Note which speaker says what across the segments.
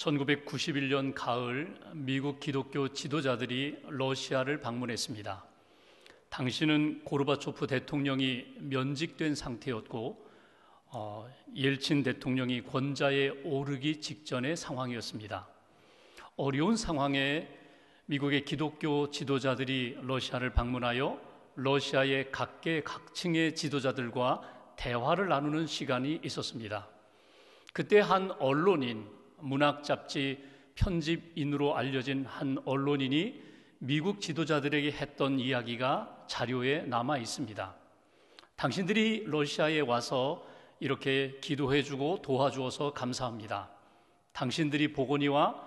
Speaker 1: 1991년 가을 미국 기독교 지도자들이 러시아를 방문했습니다. 당시는 고르바초프 대통령이 면직된 상태였고 옐친 대통령이 권좌에 오르기 직전의 상황이었습니다. 어려운 상황에 미국의 기독교 지도자들이 러시아를 방문하여 러시아의 각계각층의 지도자들과 대화를 나누는 시간이 있었습니다. 그때 한 언론인, 문학 잡지 편집인으로 알려진 한 언론인이 미국 지도자들에게 했던 이야기가 자료에 남아 있습니다. 당신들이 러시아에 와서 이렇게 기도해주고 도와주어서 감사합니다. 당신들이 보거니와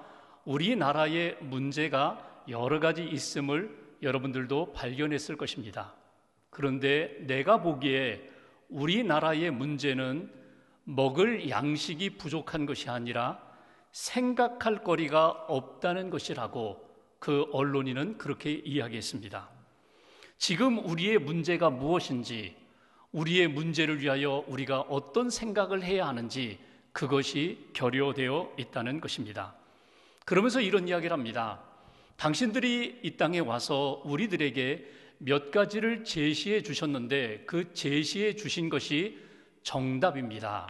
Speaker 1: 우리나라의 문제가 여러 가지 있음을 여러분들도 발견했을 것입니다. 그런데 내가 보기에 우리나라의 문제는 먹을 양식이 부족한 것이 아니라 생각할 거리가 없다는 것이라고 그 언론인은 그렇게 이야기했습니다. 지금 우리의 문제가 무엇인지, 우리의 문제를 위하여 우리가 어떤 생각을 해야 하는지 그것이 결여되어 있다는 것입니다. 그러면서 이런 이야기를 합니다. 당신들이 이 땅에 와서 우리들에게 몇 가지를 제시해 주셨는데 그 제시해 주신 것이 정답입니다.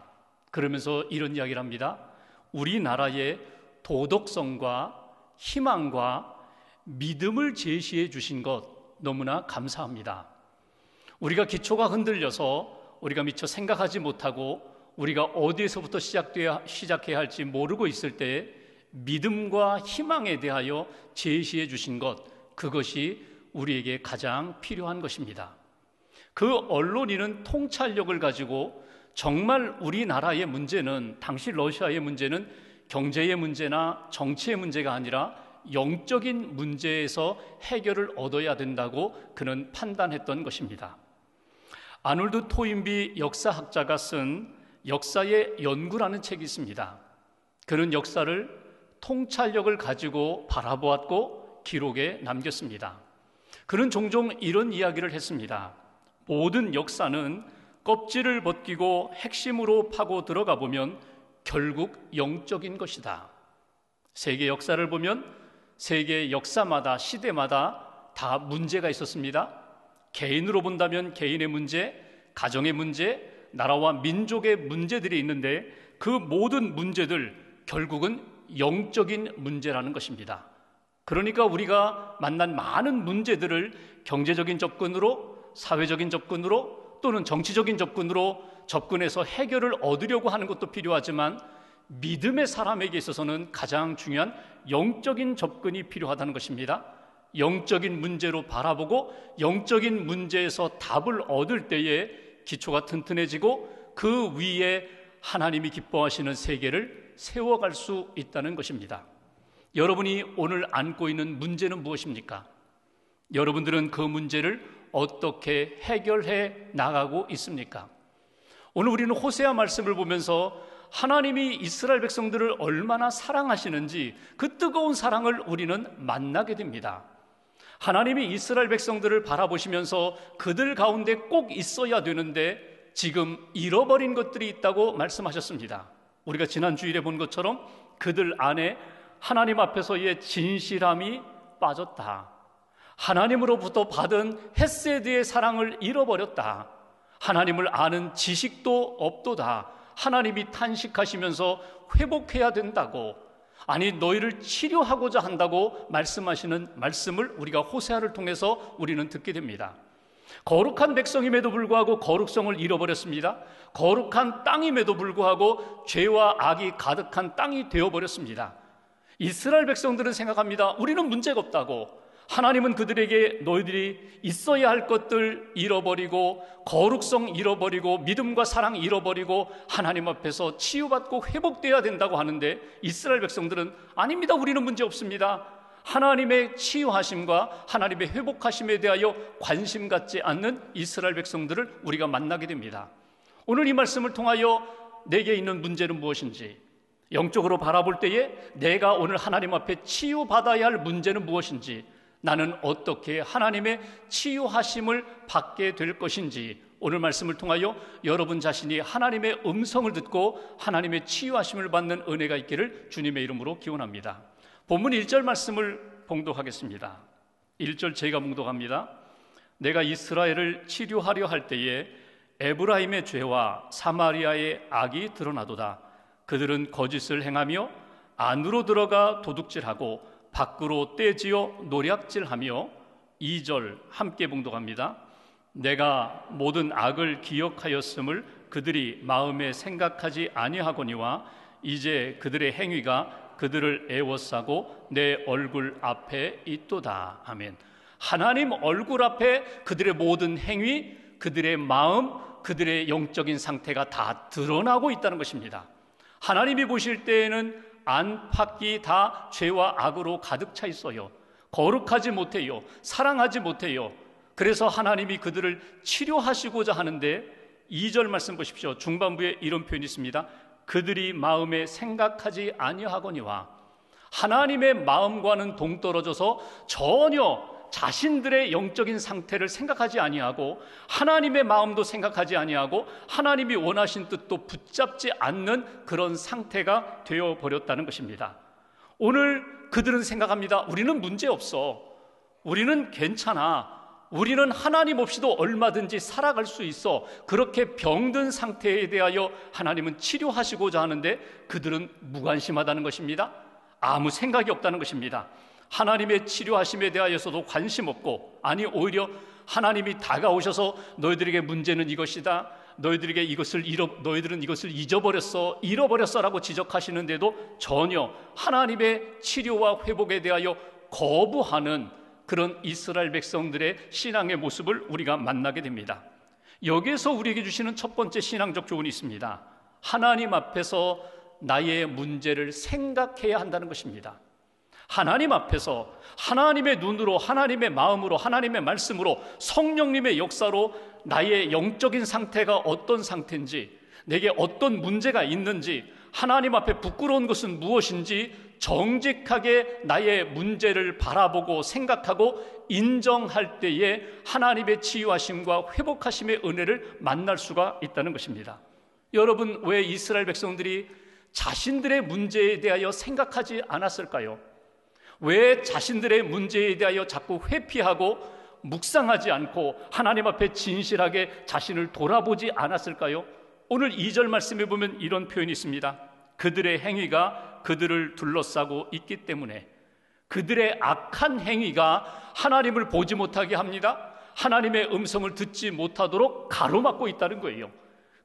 Speaker 1: 그러면서 이런 이야기를 합니다. 우리나라의 도덕성과 희망과 믿음을 제시해 주신 것 너무나 감사합니다. 우리가 기초가 흔들려서 우리가 미처 생각하지 못하고 우리가 어디에서부터 시작해야 할지 모르고 있을 때 믿음과 희망에 대하여 제시해 주신 것, 그것이 우리에게 가장 필요한 것입니다. 그 언론인은 통찰력을 가지고 정말 우리나라의 문제는, 당시 러시아의 문제는 경제의 문제나 정치의 문제가 아니라 영적인 문제에서 해결을 얻어야 된다고 그는 판단했던 것입니다. 아놀드 토인비 역사학자가 쓴 역사의 연구라는 책이 있습니다. 그는 역사를 통찰력을 가지고 바라보았고 기록에 남겼습니다. 그는 종종 이런 이야기를 했습니다. 모든 역사는 껍질을 벗기고 핵심으로 파고 들어가 보면 결국 영적인 것이다. 세계 역사를 보면 세계 역사마다, 시대마다 다 문제가 있었습니다. 개인으로 본다면 개인의 문제, 가정의 문제, 나라와 민족의 문제들이 있는데 그 모든 문제들 결국은 영적인 문제라는 것입니다. 그러니까 우리가 만난 많은 문제들을 경제적인 접근으로, 사회적인 접근으로 또는 정치적인 접근으로 접근해서 해결을 얻으려고 하는 것도 필요하지만 믿음의 사람에게 있어서는 가장 중요한 영적인 접근이 필요하다는 것입니다. 영적인 문제로 바라보고 영적인 문제에서 답을 얻을 때에 기초가 튼튼해지고 그 위에 하나님이 기뻐하시는 세계를 세워갈 수 있다는 것입니다. 여러분이 오늘 안고 있는 문제는 무엇입니까? 여러분들은 그 문제를 어떻게 해결해 나가고 있습니까? 오늘 우리는 호세아 말씀을 보면서 하나님이 이스라엘 백성들을 얼마나 사랑하시는지 그 뜨거운 사랑을 우리는 만나게 됩니다. 하나님이 이스라엘 백성들을 바라보시면서 그들 가운데 꼭 있어야 되는데 지금 잃어버린 것들이 있다고 말씀하셨습니다. 우리가 지난 주일에 본 것처럼 그들 안에 하나님 앞에서의 진실함이 빠졌다. 하나님으로부터 받은 헤세드의 사랑을 잃어버렸다. 하나님을 아는 지식도 없도다. 하나님이 탄식하시면서 회복해야 된다고, 아니 너희를 치료하고자 한다고 말씀하시는 말씀을 우리가 호세아를 통해서 우리는 듣게 됩니다. 거룩한 백성임에도 불구하고 거룩성을 잃어버렸습니다. 거룩한 땅임에도 불구하고 죄와 악이 가득한 땅이 되어버렸습니다. 이스라엘 백성들은 생각합니다. 우리는 문제가 없다고. 하나님은 그들에게 너희들이 있어야 할 것들 잃어버리고 거룩성 잃어버리고 믿음과 사랑 잃어버리고 하나님 앞에서 치유받고 회복되어야 된다고 하는데 이스라엘 백성들은 아닙니다. 우리는 문제 없습니다. 하나님의 치유하심과 하나님의 회복하심에 대하여 관심 갖지 않는 이스라엘 백성들을 우리가 만나게 됩니다. 오늘 이 말씀을 통하여 내게 있는 문제는 무엇인지, 영적으로 바라볼 때에 내가 오늘 하나님 앞에 치유받아야 할 문제는 무엇인지, 나는 어떻게 하나님의 치유하심을 받게 될 것인지 오늘 말씀을 통하여 여러분 자신이 하나님의 음성을 듣고 하나님의 치유하심을 받는 은혜가 있기를 주님의 이름으로 기원합니다. 본문 1절 말씀을 봉독하겠습니다. 1절 제가 봉독합니다. 내가 이스라엘을 치료하려 할 때에 에브라임의 죄와 사마리아의 악이 드러나도다. 그들은 거짓을 행하며 안으로 들어가 도둑질하고 밖으로 떼지어 노략질하며. 2절 함께 봉독합니다. 내가 모든 악을 기억하였음을 그들이 마음에 생각하지 아니하거니와 이제 그들의 행위가 그들을 애워싸고 내 얼굴 앞에 있도다. 아멘. 하나님 얼굴 앞에 그들의 모든 행위, 그들의 마음, 그들의 영적인 상태가 다 드러나고 있다는 것입니다. 하나님이 보실 때에는 안팎이 다 죄와 악으로 가득 차 있어요. 거룩하지 못해요. 사랑하지 못해요. 그래서 하나님이 그들을 치료하시고자 하는데 2절 말씀 보십시오. 중반부에 이런 표현이 있습니다. 그들이 마음에 생각하지 아니하거니와. 하나님의 마음과는 동떨어져서 전혀 자신들의 영적인 상태를 생각하지 아니하고 하나님의 마음도 생각하지 아니하고 하나님이 원하신 뜻도 붙잡지 않는 그런 상태가 되어버렸다는 것입니다. 오늘 그들은 생각합니다. 우리는 문제없어. 우리는 괜찮아. 우리는 하나님 없이도 얼마든지 살아갈 수 있어. 그렇게 병든 상태에 대하여 하나님은 치료하시고자 하는데 그들은 무관심하다는 것입니다. 아무 생각이 없다는 것입니다. 하나님의 치료하심에 대하여서도 관심 없고, 아니 오히려 하나님이 다가오셔서 너희들에게 문제는 이것이다, 너희들은 이것을 잃어버렸어 라고 지적하시는데도 전혀 하나님의 치료와 회복에 대하여 거부하는 그런 이스라엘 백성들의 신앙의 모습을 우리가 만나게 됩니다. 여기에서 우리에게 주시는 첫 번째 신앙적 교훈이 있습니다. 하나님 앞에서 나의 문제를 생각해야 한다는 것입니다. 하나님 앞에서 하나님의 눈으로, 하나님의 마음으로, 하나님의 말씀으로, 성령님의 역사로 나의 영적인 상태가 어떤 상태인지, 내게 어떤 문제가 있는지, 하나님 앞에 부끄러운 것은 무엇인지 정직하게 나의 문제를 바라보고 생각하고 인정할 때에 하나님의 치유하심과 회복하심의 은혜를 만날 수가 있다는 것입니다. 여러분, 왜 이스라엘 백성들이 자신들의 문제에 대하여 생각하지 않았을까요? 왜 자신들의 문제에 대하여 자꾸 회피하고 묵상하지 않고 하나님 앞에 진실하게 자신을 돌아보지 않았을까요? 오늘 2절 말씀에 보면 이런 표현이 있습니다. 그들의 행위가 그들을 둘러싸고 있기 때문에. 그들의 악한 행위가 하나님을 보지 못하게 합니다. 하나님의 음성을 듣지 못하도록 가로막고 있다는 거예요.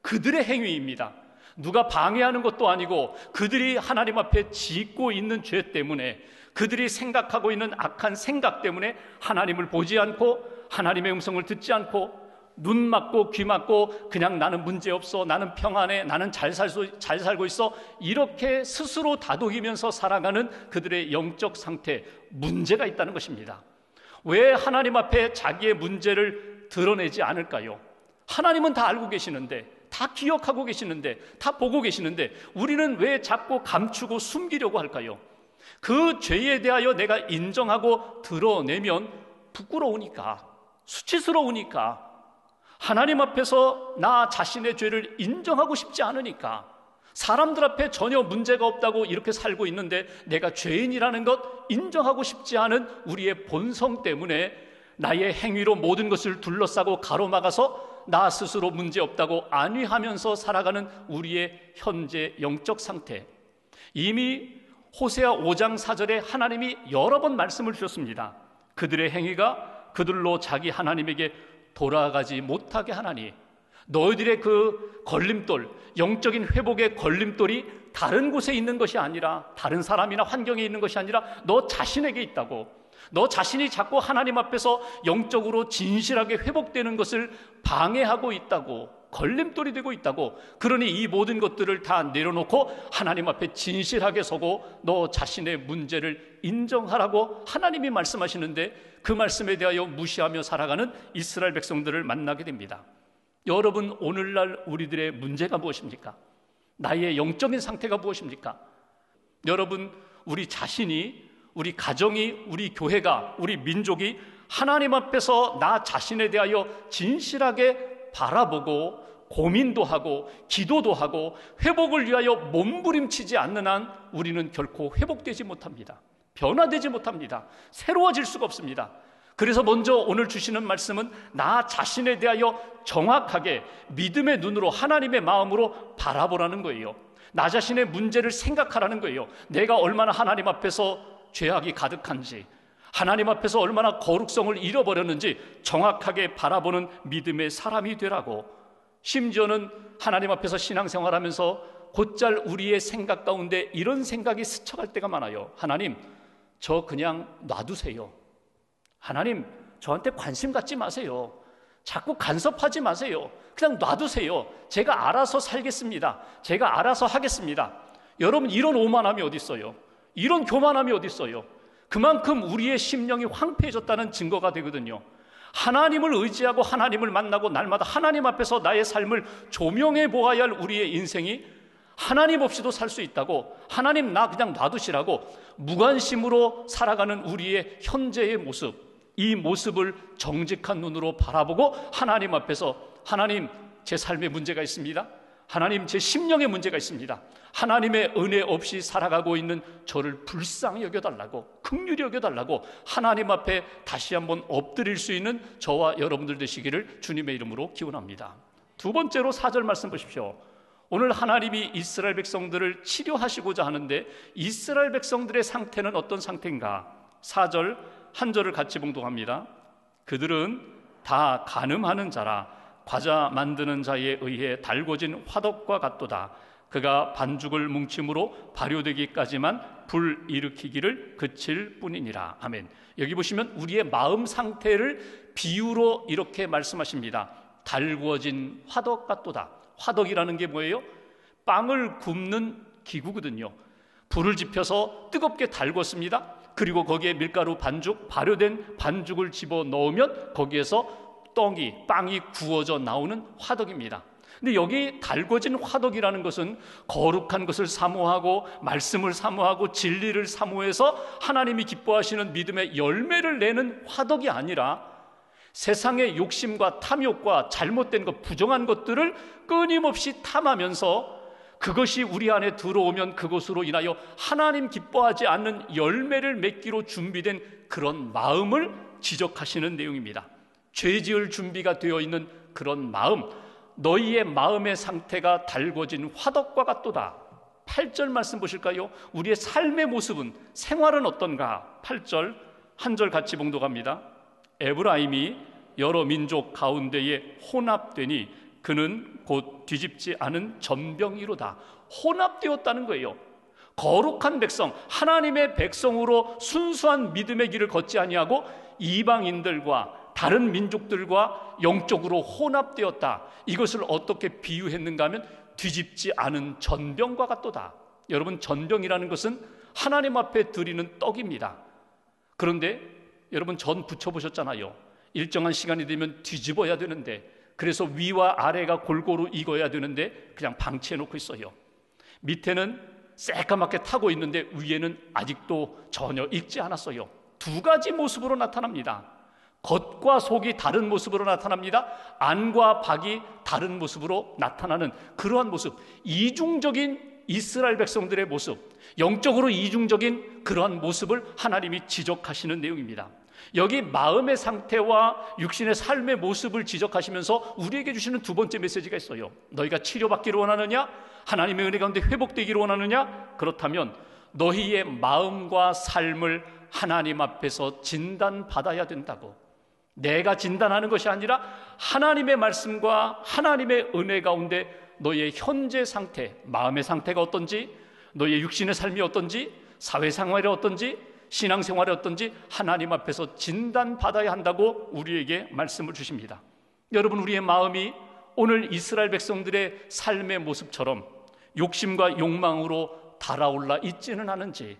Speaker 1: 그들의 행위입니다. 누가 방해하는 것도 아니고 그들이 하나님 앞에 짓고 있는 죄 때문에, 그들이 생각하고 있는 악한 생각 때문에 하나님을 보지 않고 하나님의 음성을 듣지 않고 눈 막고 귀 막고 그냥 나는 문제없어, 나는 평안해, 나는 잘 살고 있어, 이렇게 스스로 다독이면서 살아가는 그들의 영적 상태, 문제가 있다는 것입니다. 왜 하나님 앞에 자기의 문제를 드러내지 않을까요? 하나님은 다 알고 계시는데, 다 기억하고 계시는데, 다 보고 계시는데 우리는 왜 자꾸 감추고 숨기려고 할까요? 그 죄에 대하여 내가 인정하고 드러내면 부끄러우니까, 수치스러우니까, 하나님 앞에서 나 자신의 죄를 인정하고 싶지 않으니까, 사람들 앞에 전혀 문제가 없다고 이렇게 살고 있는데 내가 죄인이라는 것 인정하고 싶지 않은 우리의 본성 때문에 나의 행위로 모든 것을 둘러싸고 가로막아서 나 스스로 문제없다고 안위하면서 살아가는 우리의 현재 영적 상태. 이미 호세아 5장 4절에 하나님이 여러 번 말씀을 주셨습니다. 그들의 행위가 그들로 자기 하나님에게 돌아가지 못하게 하나니, 너희들의 그 걸림돌, 영적인 회복의 걸림돌이 다른 곳에 있는 것이 아니라, 다른 사람이나 환경에 있는 것이 아니라 너 자신에게 있다고. 너 자신이 자꾸 하나님 앞에서 영적으로 진실하게 회복되는 것을 방해하고 있다고, 걸림돌이 되고 있다고. 그러니 이 모든 것들을 다 내려놓고 하나님 앞에 진실하게 서고 너 자신의 문제를 인정하라고 하나님이 말씀하시는데, 그 말씀에 대하여 무시하며 살아가는 이스라엘 백성들을 만나게 됩니다. 여러분, 오늘날 우리들의 문제가 무엇입니까? 나의 영적인 상태가 무엇입니까? 여러분, 우리 자신이, 우리 가정이, 우리 교회가, 우리 민족이 하나님 앞에서 나 자신에 대하여 진실하게 바라보고 고민도 하고 기도도 하고 회복을 위하여 몸부림치지 않는 한 우리는 결코 회복되지 못합니다. 변화되지 못합니다. 새로워질 수가 없습니다. 그래서 먼저 오늘 주시는 말씀은 나 자신에 대하여 정확하게 믿음의 눈으로 하나님의 마음으로 바라보라는 거예요. 나 자신의 문제를 생각하라는 거예요. 내가 얼마나 하나님 앞에서 죄악이 가득한지, 하나님 앞에서 얼마나 거룩성을 잃어버렸는지 정확하게 바라보는 믿음의 사람이 되라고. 심지어는 하나님 앞에서 신앙생활하면서 곧잘 우리의 생각 가운데 이런 생각이 스쳐갈 때가 많아요. 하나님, 저 그냥 놔두세요. 하나님, 저한테 관심 갖지 마세요. 자꾸 간섭하지 마세요. 그냥 놔두세요. 제가 알아서 살겠습니다. 제가 알아서 하겠습니다. 여러분, 이런 오만함이 어디 있어요? 이런 교만함이 어디 있어요? 그만큼 우리의 심령이 황폐해졌다는 증거가 되거든요. 하나님을 의지하고 하나님을 만나고 날마다 하나님 앞에서 나의 삶을 조명해 보아야 할 우리의 인생이 하나님 없이도 살 수 있다고, 하나님 나 그냥 놔두시라고 무관심으로 살아가는 우리의 현재의 모습, 이 모습을 정직한 눈으로 바라보고 하나님 앞에서 하나님, 제 삶에 문제가 있습니다. 하나님, 제 심령에 문제가 있습니다. 하나님의 은혜 없이 살아가고 있는 저를 불쌍히 여겨달라고, 긍휼히 여겨달라고 하나님 앞에 다시 한번 엎드릴 수 있는 저와 여러분들 되시기를 주님의 이름으로 기원합니다. 두 번째로 4절 말씀 보십시오. 오늘 하나님이 이스라엘 백성들을 치료하시고자 하는데 이스라엘 백성들의 상태는 어떤 상태인가? 4절 한 절을 같이 봉독합니다. 그들은 다 간음하는 자라 과자 만드는 자에 의해 달궈진 화덕과 같도다. 그가 반죽을 뭉침으로 발효되기까지만 불 일으키기를 그칠 뿐이니라. 아멘. 여기 보시면 우리의 마음 상태를 비유로 이렇게 말씀하십니다. 달구어진 화덕 같도다. 화덕이라는 게 뭐예요? 빵을 굽는 기구거든요. 불을 지펴서 뜨겁게 달궜습니다. 그리고 거기에 밀가루 반죽, 발효된 반죽을 집어넣으면 거기에서 빵이 구워져 나오는 화덕입니다. 근데 여기 달궈진 화덕이라는 것은 거룩한 것을 사모하고 말씀을 사모하고 진리를 사모해서 하나님이 기뻐하시는 믿음의 열매를 내는 화덕이 아니라 세상의 욕심과 탐욕과 잘못된 것, 부정한 것들을 끊임없이 탐하면서 그것이 우리 안에 들어오면 그것으로 인하여 하나님 기뻐하지 않는 열매를 맺기로 준비된 그런 마음을 지적하시는 내용입니다. 죄 지을 준비가 되어 있는 그런 마음, 너희의 마음의 상태가 달궈진 화덕과 같도다. 8절 말씀 보실까요? 우리의 삶의 모습은, 생활은 어떤가? 8절 한 절 같이 봉독합니다. 에브라임이 여러 민족 가운데에 혼합되니 그는 곧 뒤집지 않은 전병이로다. 혼합되었다는 거예요. 거룩한 백성, 하나님의 백성으로 순수한 믿음의 길을 걷지 아니하고 이방인들과 다른 민족들과 영적으로 혼합되었다. 이것을 어떻게 비유했는가 하면 뒤집지 않은 전병과 같도다. 여러분, 전병이라는 것은 하나님 앞에 드리는 떡입니다. 그런데 여러분, 전 부쳐보셨잖아요. 일정한 시간이 되면 뒤집어야 되는데, 그래서 위와 아래가 골고루 익어야 되는데 그냥 방치해 놓고 있어요. 밑에는 새까맣게 타고 있는데 위에는 아직도 전혀 익지 않았어요. 두 가지 모습으로 나타납니다. 겉과 속이 다른 모습으로 나타납니다. 안과 밖이 다른 모습으로 나타나는 그러한 모습, 이중적인 이스라엘 백성들의 모습, 영적으로 이중적인 그러한 모습을 하나님이 지적하시는 내용입니다. 여기 마음의 상태와 육신의 삶의 모습을 지적하시면서 우리에게 주시는 두 번째 메시지가 있어요. 너희가 치료받기를 원하느냐? 하나님의 은혜 가운데 회복되기를 원하느냐? 그렇다면 너희의 마음과 삶을 하나님 앞에서 진단받아야 된다고. 내가 진단하는 것이 아니라 하나님의 말씀과 하나님의 은혜 가운데 너희의 현재 상태, 마음의 상태가 어떤지, 너희의 육신의 삶이 어떤지, 사회생활이 어떤지, 신앙생활이 어떤지 하나님 앞에서 진단받아야 한다고 우리에게 말씀을 주십니다. 여러분, 우리의 마음이 오늘 이스라엘 백성들의 삶의 모습처럼 욕심과 욕망으로 달아올라 있지는 않은지,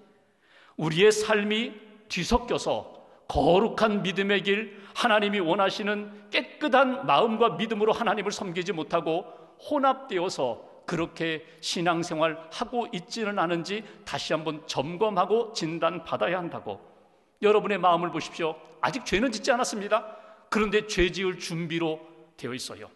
Speaker 1: 우리의 삶이 뒤섞여서 거룩한 믿음의 길, 하나님이 원하시는 깨끗한 마음과 믿음으로 하나님을 섬기지 못하고 혼합되어서 그렇게 신앙생활하고 있지는 않은지 다시 한번 점검하고 진단받아야 한다고. 여러분의 마음을 보십시오. 아직 죄는 짓지 않았습니다. 그런데 죄 지을 준비로 되어 있어요.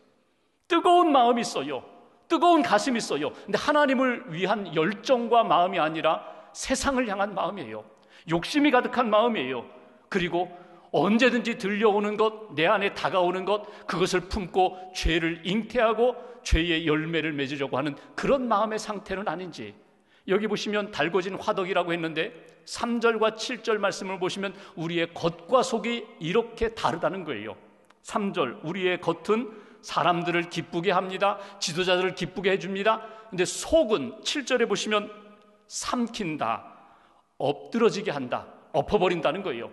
Speaker 1: 뜨거운 마음이 있어요. 뜨거운 가슴이 있어요. 근데 하나님을 위한 열정과 마음이 아니라 세상을 향한 마음이에요. 욕심이 가득한 마음이에요. 그리고 언제든지 들려오는 것, 내 안에 다가오는 것, 그것을 품고 죄를 잉태하고 죄의 열매를 맺으려고 하는 그런 마음의 상태는 아닌지. 여기 보시면 달궈진 화덕이라고 했는데 3절과 7절 말씀을 보시면 우리의 겉과 속이 이렇게 다르다는 거예요. 3절, 우리의 겉은 사람들을 기쁘게 합니다. 지도자들을 기쁘게 해줍니다. 근데 속은 7절에 보시면 삼킨다, 엎드러지게 한다, 엎어버린다는 거예요.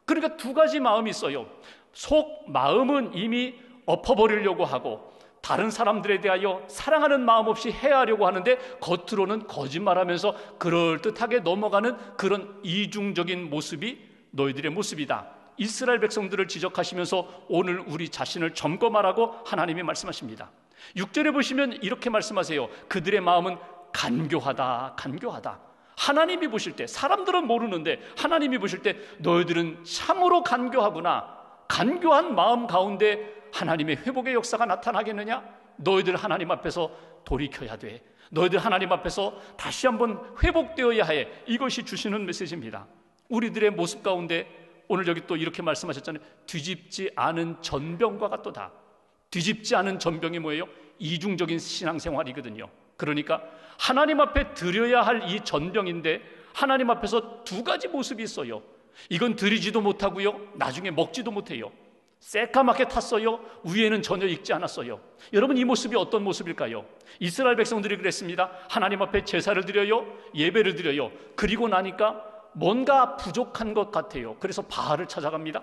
Speaker 1: 그러니까 두 가지 마음이 있어요. 속 마음은 이미 엎어버리려고 하고 다른 사람들에 대하여 사랑하는 마음 없이 해하려고 하는데 겉으로는 거짓말하면서 그럴듯하게 넘어가는 그런 이중적인 모습이 너희들의 모습이다. 이스라엘 백성들을 지적하시면서 오늘 우리 자신을 점검하라고 하나님이 말씀하십니다. 6절에 보시면 이렇게 말씀하세요. 그들의 마음은 간교하다, 간교하다. 하나님이 보실 때, 사람들은 모르는데 하나님이 보실 때 너희들은 참으로 간교하구나. 간교한 마음 가운데 하나님의 회복의 역사가 나타나겠느냐? 너희들 하나님 앞에서 돌이켜야 돼. 너희들 하나님 앞에서 다시 한번 회복되어야 해. 이것이 주시는 메시지입니다. 우리들의 모습 가운데 오늘 여기 또 이렇게 말씀하셨잖아요. 뒤집지 않은 전병과 같도다. 뒤집지 않은 전병이 뭐예요? 이중적인 신앙생활이거든요. 그러니까 하나님 앞에 드려야 할 이 전병인데 하나님 앞에서 두 가지 모습이 있어요. 이건 드리지도 못하고요, 나중에 먹지도 못해요. 새까맣게 탔어요. 위에는 전혀 익지 않았어요. 여러분, 이 모습이 어떤 모습일까요? 이스라엘 백성들이 그랬습니다. 하나님 앞에 제사를 드려요, 예배를 드려요. 그리고 나니까 뭔가 부족한 것 같아요. 그래서 바알을 찾아갑니다.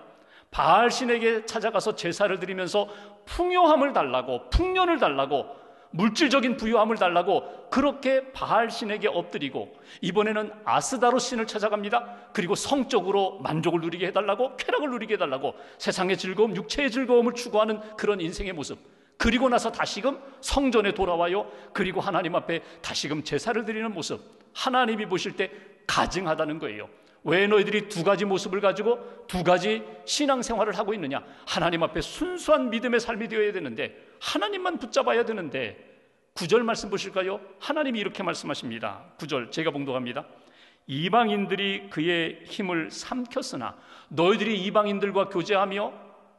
Speaker 1: 바알 신에게 찾아가서 제사를 드리면서 풍요함을 달라고, 풍년을 달라고, 물질적인 부유함을 달라고 그렇게 바알 신에게 엎드리고, 이번에는 아스다로 신을 찾아갑니다. 그리고 성적으로 만족을 누리게 해달라고, 쾌락을 누리게 해달라고, 세상의 즐거움, 육체의 즐거움을 추구하는 그런 인생의 모습. 그리고 나서 다시금 성전에 돌아와요. 그리고 하나님 앞에 다시금 제사를 드리는 모습. 하나님이 보실 때 가증하다는 거예요. 왜 너희들이 두 가지 모습을 가지고 두 가지 신앙생활을 하고 있느냐? 하나님 앞에 순수한 믿음의 삶이 되어야 되는데, 하나님만 붙잡아야 되는데. 9절 말씀 보실까요? 하나님이 이렇게 말씀하십니다. 9절 제가 봉독합니다. 이방인들이 그의 힘을 삼켰으나 너희들이 이방인들과 교제하며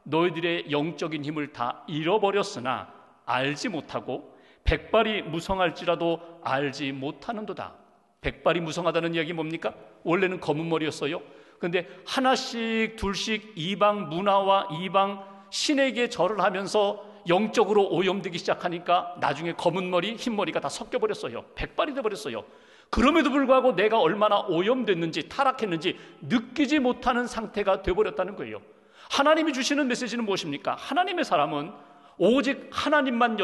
Speaker 1: 너희들의 영적인 힘을 다 잃어버렸으나 알지 못하고 백발이 무성할지라도 알지 못하는도다. 백발이 무성하다는 이야기 뭡니까? 원래는 검은 머리였어요. 그런데 하나씩 둘씩 이방 문화와 이방 신에게 절을 하면서 영적으로 오염되기 시작하니까 나중에 검은 머리, 흰 머리가 다 섞여버렸어요. 백발이 돼버렸어요. 그럼에도 불구하고 내가 얼마나 오염됐는지, 타락했는지 느끼지 못하는 상태가 돼버렸다는 거예요. 하나님이 주시는 메시지는 무엇입니까? 하나님의 사람은 오직 하나님만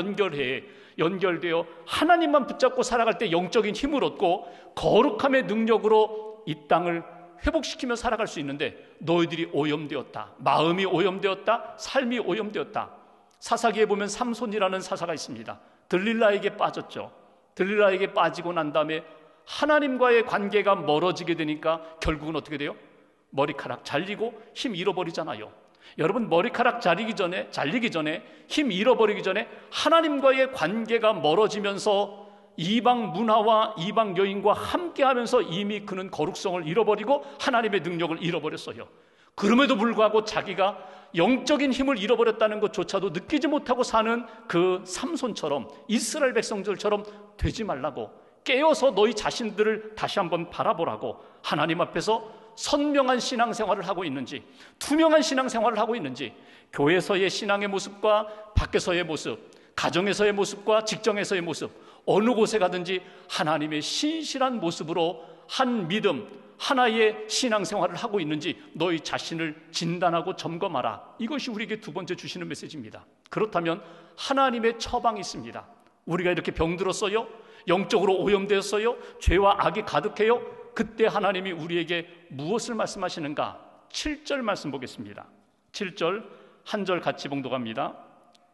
Speaker 1: 연결되어 하나님만 붙잡고 살아갈 때 영적인 힘을 얻고 거룩함의 능력으로 이 땅을 회복시키며 살아갈 수 있는데, 너희들이 오염되었다. 마음이 오염되었다. 삶이 오염되었다. 사사기에 보면 삼손이라는 사사가 있습니다. 들릴라에게 빠졌죠. 들릴라에게 빠지고 난 다음에 하나님과의 관계가 멀어지게 되니까 결국은 어떻게 돼요? 머리카락 잘리고 힘 잃어버리잖아요. 여러분, 머리카락 잘리기 전에 힘 잃어버리기 전에 하나님과의 관계가 멀어지면서 이방 문화와 이방 여인과 함께하면서 이미 그는 거룩성을 잃어버리고 하나님의 능력을 잃어버렸어요. 그럼에도 불구하고 자기가 영적인 힘을 잃어버렸다는 것조차도 느끼지 못하고 사는 그 삼손처럼, 이스라엘 백성들처럼 되지 말라고, 깨어서 너희 자신들을 다시 한번 바라보라고, 하나님 앞에서 선명한 신앙생활을 하고 있는지, 투명한 신앙생활을 하고 있는지, 교회에서의 신앙의 모습과 밖에서의 모습, 가정에서의 모습과 직장에서의 모습, 어느 곳에 가든지 하나님의 신실한 모습으로 한 믿음, 하나의 신앙생활을 하고 있는지 너희 자신을 진단하고 점검하라. 이것이 우리에게 두 번째 주시는 메시지입니다. 그렇다면 하나님의 처방이 있습니다. 우리가 이렇게 병들었어요? 영적으로 오염되었어요? 죄와 악이 가득해요? 그때 하나님이 우리에게 무엇을 말씀하시는가? 7절 말씀 보겠습니다. 7절 한 절 같이 봉독합니다.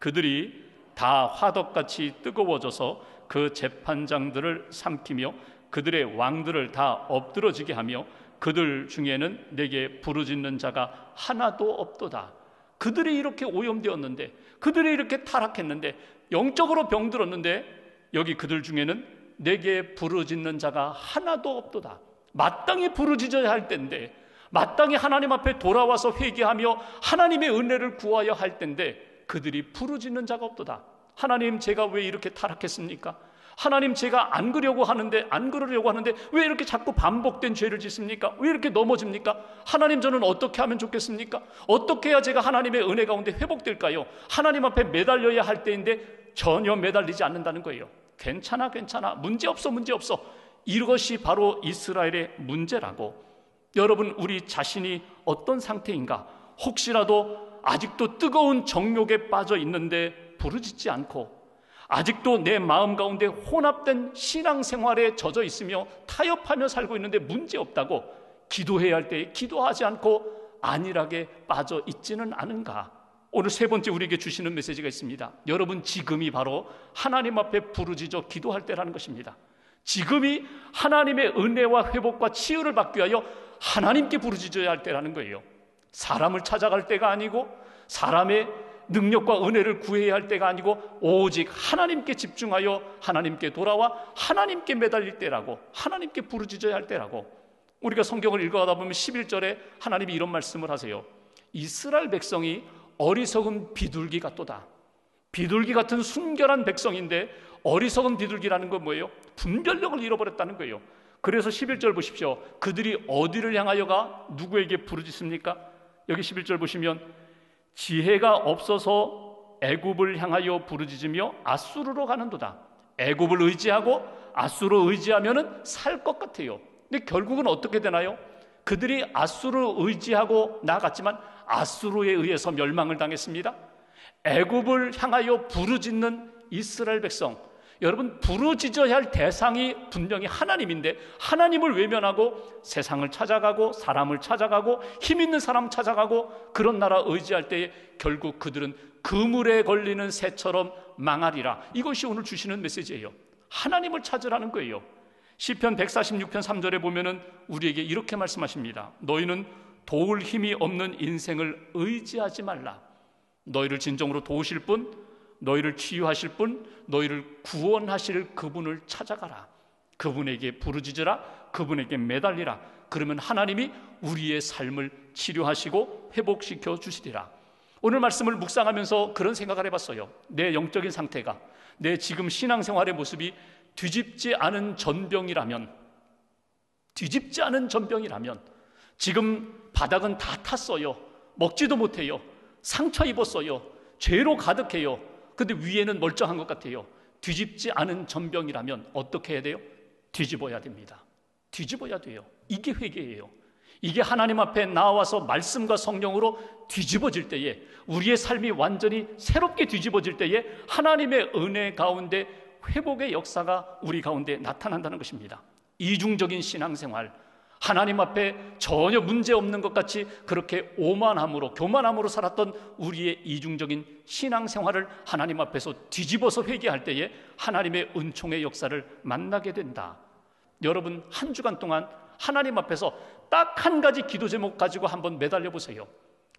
Speaker 1: 그들이 다 화덕같이 뜨거워져서 그 재판장들을 삼키며 그들의 왕들을 다 엎드러지게 하며 그들 중에는 내게 부르짖는 자가 하나도 없도다. 그들이 이렇게 오염되었는데, 그들이 이렇게 타락했는데, 영적으로 병들었는데, 여기 그들 중에는 내게 부르짖는 자가 하나도 없도다. 마땅히 부르짖어야 할 때인데, 마땅히 하나님 앞에 돌아와서 회개하며 하나님의 은혜를 구하여 할 때인데 그들이 부르짖는 자가 없도다. 하나님, 제가 왜 이렇게 타락했습니까? 하나님, 제가 안 그러려고 하는데 왜 이렇게 자꾸 반복된 죄를 짓습니까? 왜 이렇게 넘어집니까? 하나님, 저는 어떻게 하면 좋겠습니까? 어떻게 해야 제가 하나님의 은혜 가운데 회복될까요? 하나님 앞에 매달려야 할 때인데 전혀 매달리지 않는다는 거예요. 괜찮아, 문제없어. 이것이 바로 이스라엘의 문제라고. 여러분, 우리 자신이 어떤 상태인가? 혹시라도 아직도 뜨거운 정욕에 빠져 있는데 부르짖지 않고, 아직도 내 마음 가운데 혼합된 신앙생활에 젖어 있으며 타협하며 살고 있는데 문제없다고 기도해야 할 때에 기도하지 않고 안일하게 빠져 있지는 않은가? 오늘 세 번째 우리에게 주시는 메시지가 있습니다. 여러분, 지금이 바로 하나님 앞에 부르짖어 기도할 때라는 것입니다. 지금이 하나님의 은혜와 회복과 치유를 받기 위하여 하나님께 부르짖어야 할 때라는 거예요. 사람을 찾아갈 때가 아니고, 사람의 능력과 은혜를 구해야 할 때가 아니고, 오직 하나님께 집중하여 하나님께 돌아와 하나님께 매달릴 때라고, 하나님께 부르짖어야 할 때라고. 우리가 성경을 읽어가다 보면 11절에 하나님이 이런 말씀을 하세요. 이스라엘 백성이 어리석은 비둘기 같도다. 비둘기 같은 순결한 백성인데 어리석은 비둘기라는 건 뭐예요? 분별력을 잃어버렸다는 거예요. 그래서 11절 보십시오. 그들이 어디를 향하여가 누구에게 부르짖습니까? 여기 11절 보시면 지혜가 없어서 애굽을 향하여 부르짖으며 아수르로 가는도다. 애굽을 의지하고 아수르 의지하면은 살 것 같아요. 근데 결국은 어떻게 되나요? 그들이 아수르 의지하고 나아갔지만 아수르에 의해서 멸망을 당했습니다. 애굽을 향하여 부르짖는 이스라엘 백성, 여러분, 부르짖어야 할 대상이 분명히 하나님인데 하나님을 외면하고 세상을 찾아가고 사람을 찾아가고 힘 있는 사람 찾아가고 그런 나라 의지할 때에 결국 그들은 그물에 걸리는 새처럼 망하리라. 이것이 오늘 주시는 메시지예요. 하나님을 찾으라는 거예요. 시편 146편 3절에 보면은 우리에게 이렇게 말씀하십니다. 너희는 도울 힘이 없는 인생을 의지하지 말라. 너희를 진정으로 도우실 분, 너희를 치유하실 분, 너희를 구원하실 그분을 찾아가라. 그분에게 부르짖으라. 그분에게 매달리라. 그러면 하나님이 우리의 삶을 치료하시고 회복시켜 주시리라. 오늘 말씀을 묵상하면서 그런 생각을 해봤어요. 내 영적인 상태가, 내 지금 신앙생활의 모습이 뒤집지 않은 전병이라면, 지금 바닥은 다 탔어요. 먹지도 못해요. 상처 입었어요. 죄로 가득해요. 근데 위에는 멀쩡한 것 같아요. 뒤집지 않은 전병이라면 어떻게 해야 돼요? 뒤집어야 됩니다. 뒤집어야 돼요. 이게 회개예요. 이게 하나님 앞에 나와서 말씀과 성령으로 뒤집어질 때에, 우리의 삶이 완전히 새롭게 뒤집어질 때에 하나님의 은혜 가운데 회복의 역사가 우리 가운데 나타난다는 것입니다. 이중적인 신앙생활, 하나님 앞에 전혀 문제없는 것 같이 그렇게 오만함으로, 교만함으로 살았던 우리의 이중적인 신앙생활을 하나님 앞에서 뒤집어서 회개할 때에 하나님의 은총의 역사를 만나게 된다. 여러분, 한 주간 동안 하나님 앞에서 딱 한 가지 기도 제목 가지고 한번 매달려 보세요.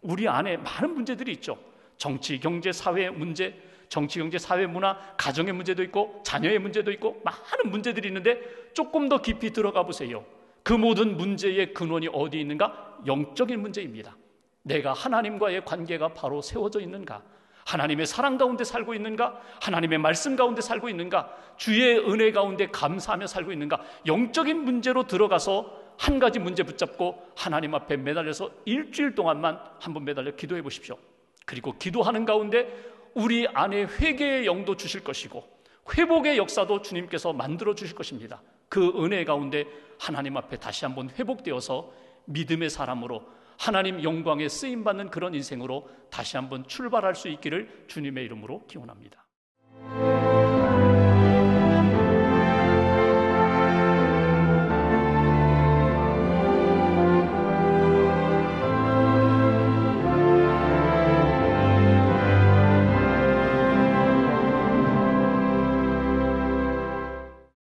Speaker 1: 우리 안에 많은 문제들이 있죠. 정치, 경제, 사회 문제, 정치, 경제, 사회, 문화, 가정의 문제도 있고 자녀의 문제도 있고 많은 문제들이 있는데 조금 더 깊이 들어가 보세요. 그 모든 문제의 근원이 어디 있는가? 영적인 문제입니다. 내가 하나님과의 관계가 바로 세워져 있는가? 하나님의 사랑 가운데 살고 있는가? 하나님의 말씀 가운데 살고 있는가? 주의 은혜 가운데 감사하며 살고 있는가? 영적인 문제로 들어가서 한 가지 문제 붙잡고 하나님 앞에 매달려서 일주일 동안만 한번 매달려 기도해 보십시오. 그리고 기도하는 가운데 우리 안에 회개의 영도 주실 것이고 회복의 역사도 주님께서 만들어 주실 것입니다. 그 은혜 가운데 하나님 앞에 다시 한번 회복되어서 믿음의 사람으로 하나님 영광에 쓰임받는 그런 인생으로 다시 한번 출발할 수 있기를 주님의 이름으로 기원합니다.